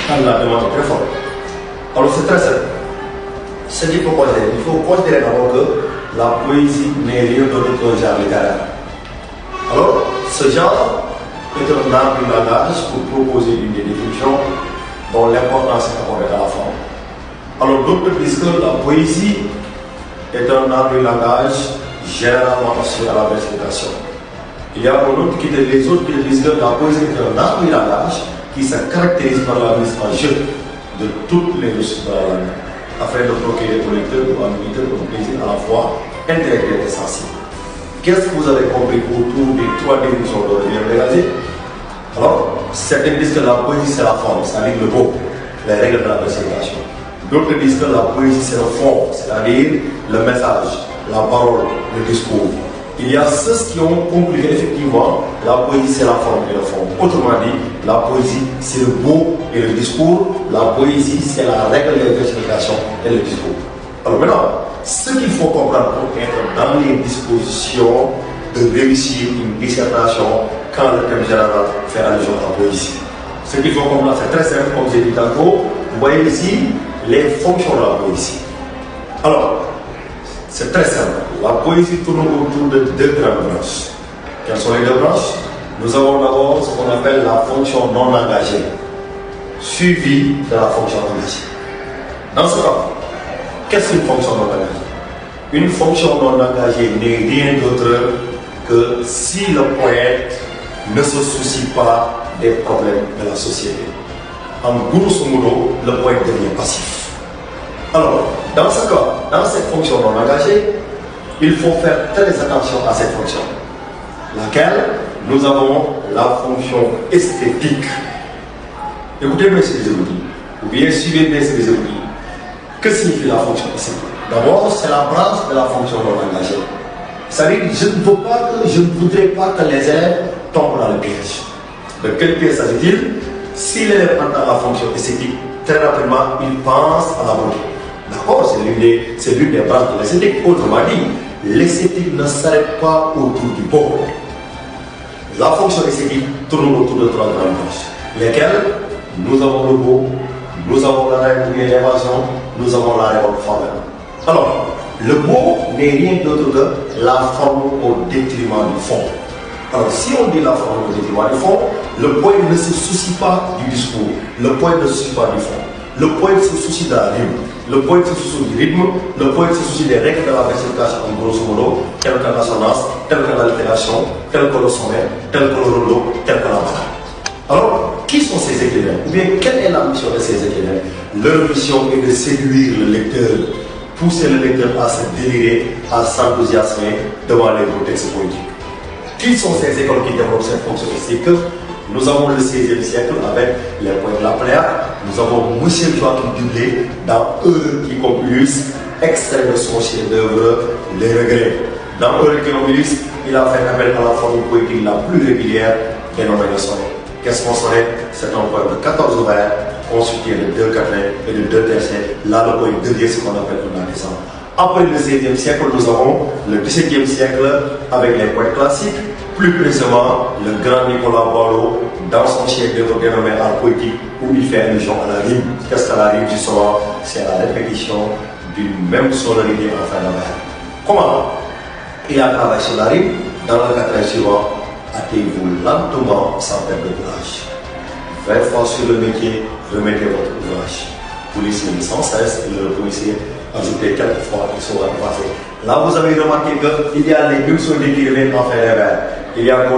quand la demande est très forte. Alors c'est très simple. Ce qu'il faut considérer d'abord que la poésie n'est rien d'autre qu'un genre littéraire. Alors, ce genre est un art du langage pour proposer une définition dont l'importance est accordée à la forme. Alors, d'autres disent que la poésie est un art du langage généralement associé à la versification. Il y a un autre qui les autres qui disent que la poésie est un art du langage qui se caractérise par la mise en jeu de toutes les ressources de la langue, afin de procurer au lecteur ou à l'auditeur un plaisir à la fois intellectuel et sensible. Qu'est-ce que vous avez compris autour des trois définitions dont je viens de dégager? Alors, certains disent que la poésie c'est la forme, c'est-à-dire le mot, les règles de la versification. D'autres disent que la poésie c'est le fond, c'est-à-dire le message, la parole, le discours. Il y a ceux qui ont conclu qu'effectivement, la poésie c'est la forme et le fond. Autrement dit, la poésie c'est le mot et le discours. La poésie c'est la règle de la versification et le discours. Alors maintenant, ce qu'il faut comprendre pour être dans les dispositions de réussir une dissertation quand le thème général fait allusion à la poésie. Ce qu'il faut comprendre, c'est très simple, comme j'ai dit tantôt. Vous voyez ici les fonctions de la poésie. Alors, c'est très simple. La poésie tourne autour de deux grandes branches. Quelles sont les deux branches? Nous avons d'abord ce qu'on appelle la fonction non engagée, suivie de la fonction engagée. Dans ce cas, qu'est-ce qu'une fonction non engagée? Une fonction non engagée n'est rien d'autre que si le poète ne se soucie pas des problèmes de la société. En grosso modo, le poète devient passif. Alors, dans ce cas, dans cette fonction non engagée, il faut faire très attention à cette fonction, laquelle nous avons la fonction esthétique. Écoutez bien ce que je vous dis, ou bien suivez bien ce que je vous dis. Que signifie la fonction esthétique? D'abord, c'est la branche de la fonction non engagée. C'est-à-dire que je ne voudrais pas que les élèves tombent dans le piège. De quel piège s'agit-il? Si l'élève entend la fonction esthétique, très rapidement, il pense à la beauté. D'accord, c'est l'une des branches de l'esthétique. Autrement dit, l'esthétique ne s'arrête pas autour du beau. La fonction esthétique tourne autour de trois grandes branches, lesquelles nous avons le beau, nous avons la l'évasion, nous avons la révolte formelle. Alors, le beau n'est rien d'autre que la forme au détriment du fond. Alors, si on dit la forme au détriment du fond, le poète ne se soucie pas du discours, le poète ne se soucie pas du fond. Le poète se soucie de la rime, le poète se soucie du rythme, le poète se soucie des règles de la versification en grosso modo, telles que l'assonance, telle que l'altération, telle que le sommet, tel que le rouleau, tel que la balade. Alors, qui sont ces écrivains? Ou bien, quelle est la mission de ces écrivains? Leur mission est de séduire le lecteur, pousser le lecteur à se délirer, à s'enthousiasmer devant les beaux textes poétiques. Qui sont ces écoles qui développent cette fonction esthétique? Nous avons le XVIe siècle avec les poètes de la Pléiade. Nous avons Monsieur Joachim Dublé dans Heureux Quiconculus, extrait de son chef-d'œuvre Les Regrets. Dans Heureux Quiconculus, il a fait appel à la forme poétique la plus régulière dénommée le sonnet. Qu'est-ce qu'un sonnet? C'est un poème de 14 vers constitué de 2 quatrains et de 2 tercets. Là, le poète devient ce qu'on appelle un artisan. Après le XVIe siècle, nous avons le XVIIe siècle avec les poètes classiques. Plus précisément, le grand Nicolas Boileau, dans son chef-d'œuvre dénommé Art poétique, où il fait allusion à la rime. Qu'est-ce que la rime, justement? C'est la répétition d'une même sonorité en fin de vers. Comment? Il a travaillé sur la rime dans le quatrain suivant. Hâtez-vous lentement sans perdre de courage. 20 fois sur le métier, remettez votre ouvrage. Vous lisez sans cesse et le policier ajoutez quelques fois qu'il sera effacé. Là, vous avez remarqué qu'il y a les mêmes sonorités qui reviennent en fin de vers. Il y a